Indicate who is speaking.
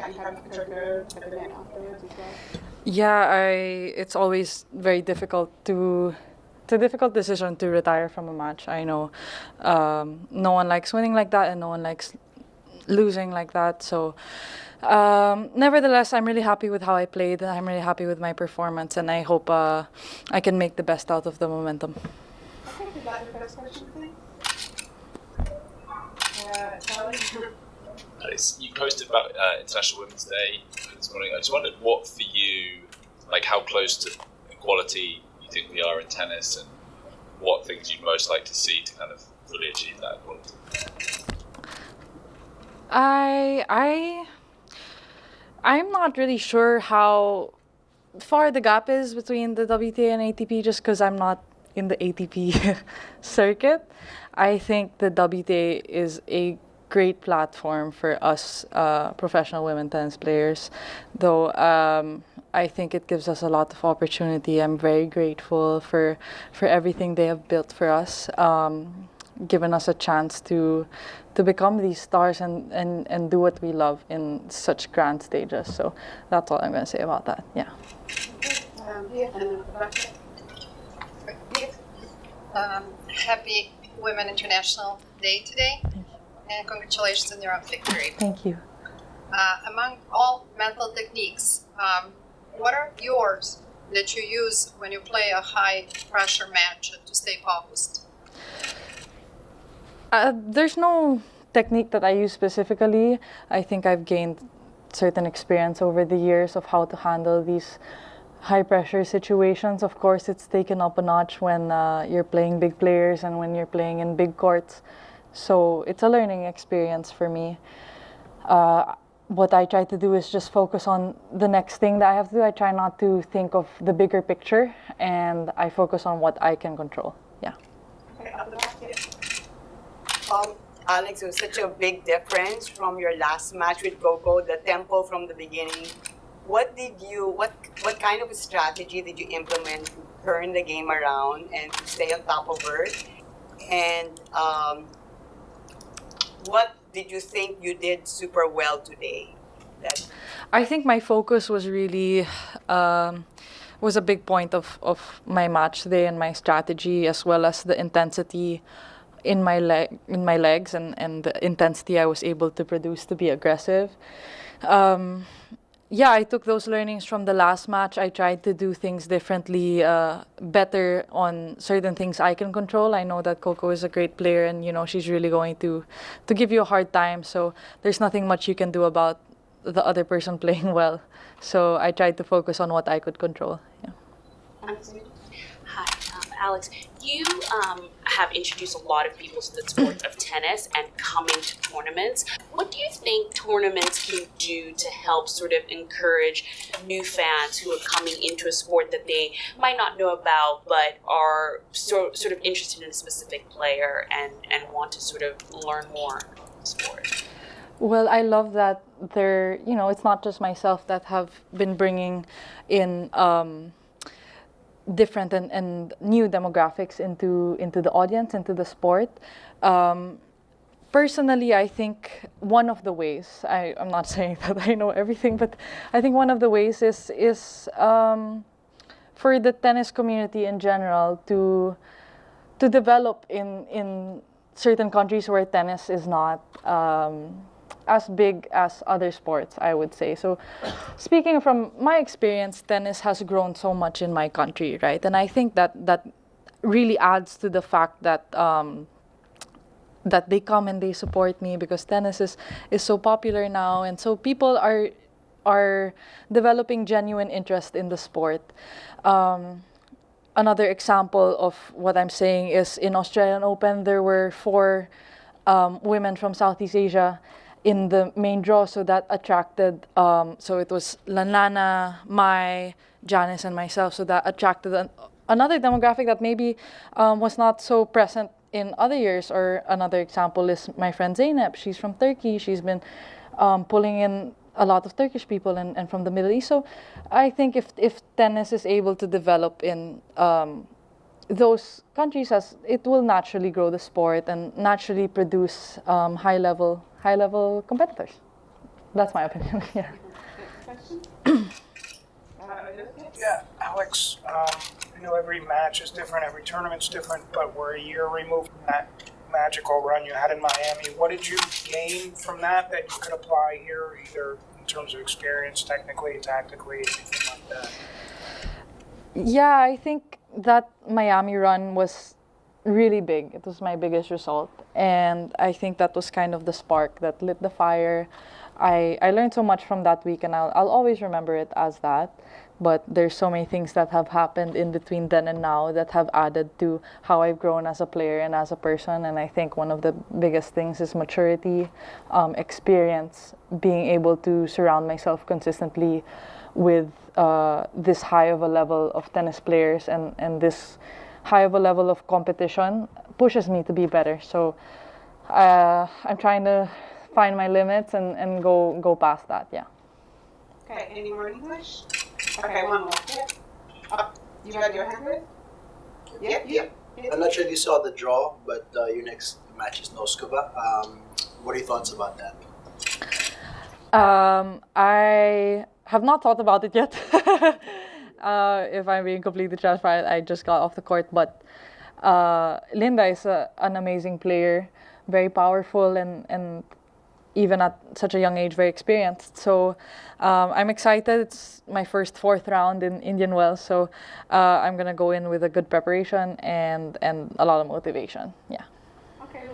Speaker 1: you had a good night afterwards as well?
Speaker 2: Yeah, it's always very difficult to it's a difficult decision to retire from a match. I know no one likes winning like that, and no one likes losing like that. So, nevertheless, I'm really happy with how I played. I'm really happy with my performance, and I hope I can make the best out of the momentum.
Speaker 1: Okay, is that your first question, please?
Speaker 3: Alex, you posted about International Women's Day this morning. I just wondered what for you, like how close to equality you think we are in tennis, and what things you'd most like to see to kind of fully achieve that equality.
Speaker 2: I'm not really sure how far the gap is between the WTA and ATP, just because I'm not in the ATP circuit. I think the WTA is a great platform for us professional women tennis players, though I think it gives us a lot of opportunity. I'm very grateful for everything they have built for us, given us a chance to become these stars and do what we love in such grand stages. So that's all I'm going to say about that. Yeah.
Speaker 4: Happy Women International Day today, and congratulations on your victory.
Speaker 2: Thank you.
Speaker 4: Among all mental techniques, what are yours that you use when you play a high-pressure match to stay focused?
Speaker 2: There's no technique that I use specifically. I think I've gained certain experience over the years of how to handle these high-pressure situations. Of course, it's taken up a notch when you're playing big players and when you're playing in big courts. So it's a learning experience for me. What I try to do is just focus on the next thing that I have to do. I try not to think of the bigger picture, and I focus on what I can control. Yeah.
Speaker 5: Alex, it was such a big difference from your last match with Coco, the tempo from the beginning. What kind of a strategy did you implement to turn the game around and to stay on top of her? And what did you think you did super well today?
Speaker 2: I think my focus was really was a big point of my match today, and my strategy, as well as the intensity in my legs and the intensity I was able to produce to be aggressive. Yeah, I took those learnings from the last match. I tried to do things differently, better on certain things I can control. I know that Coco is a great player, and she's really going to give you a hard time. So there's nothing much you can do about the other person playing well. So I tried to focus on what I could control. Yeah.
Speaker 6: Hi, Alex. You have introduced a lot of people to the sport of tennis and coming to tournaments. What do you think tournaments can do to help sort of encourage new fans who are coming into a sport that they might not know about, but are sort of interested in a specific player and want to sort of learn more about the sport?
Speaker 2: Well, I love that it's not just myself that have been bringing in different and new demographics into the audience, into the sport. Personally, I think one of the ways, I'm not saying that I know everything, but I think one of the ways is for the tennis community in general to develop in certain countries where tennis is not as big as other sports, I would say. So speaking from my experience, tennis has grown so much in my country, right? And I think that really adds to the fact that that they come and they support me, because tennis is so popular now, and so people are developing genuine interest in the sport. Another example of what I'm saying is in Australian Open, there were 4 women from Southeast Asia in the main draw, so that attracted, so it was Lanlana, Mai, Janice, and myself, so that attracted another demographic that maybe was not so present in other years. Or another example is my friend Zeynep. She's from Turkey. She's been pulling in a lot of Turkish people and from the Middle East. So I think if tennis is able to develop in those countries, it will naturally grow the sport and naturally produce high level competitors. That's my opinion. Yeah.
Speaker 1: Next question.
Speaker 7: Yeah, Alex, I know every match is different, every tournament's different, but we're a year removed from that magical run you had in Miami. What did you gain from that you could apply here, either in terms of experience, technically, tactically, anything like that?
Speaker 2: Yeah, I think that Miami run was really big. It was my biggest result. And I think that was kind of the spark that lit the fire. I learned so much from that week, and I'll always remember it as that. But there's so many things that have happened in between then and now that have added to how I've grown as a player and as a person. And I think one of the biggest things is maturity, experience, being able to surround myself consistently with this high of a level of tennis players, and this high of a level of competition pushes me to be better. So I'm trying to find my limits and go past that. Yeah.
Speaker 1: Okay, any more English? Okay, one more. Yep. You got your hand raised? Yep.
Speaker 8: I'm not sure if you saw the draw, but your next match is No Scuba. What are your thoughts about that?
Speaker 2: I have not thought about it yet. If I'm being completely transparent, I just got off the court. But Linda is an amazing player, very powerful, and even at such a young age, very experienced. So I'm excited. It's my first fourth round in Indian Wells. So I'm going to go in with a good preparation and a lot of motivation. Yeah.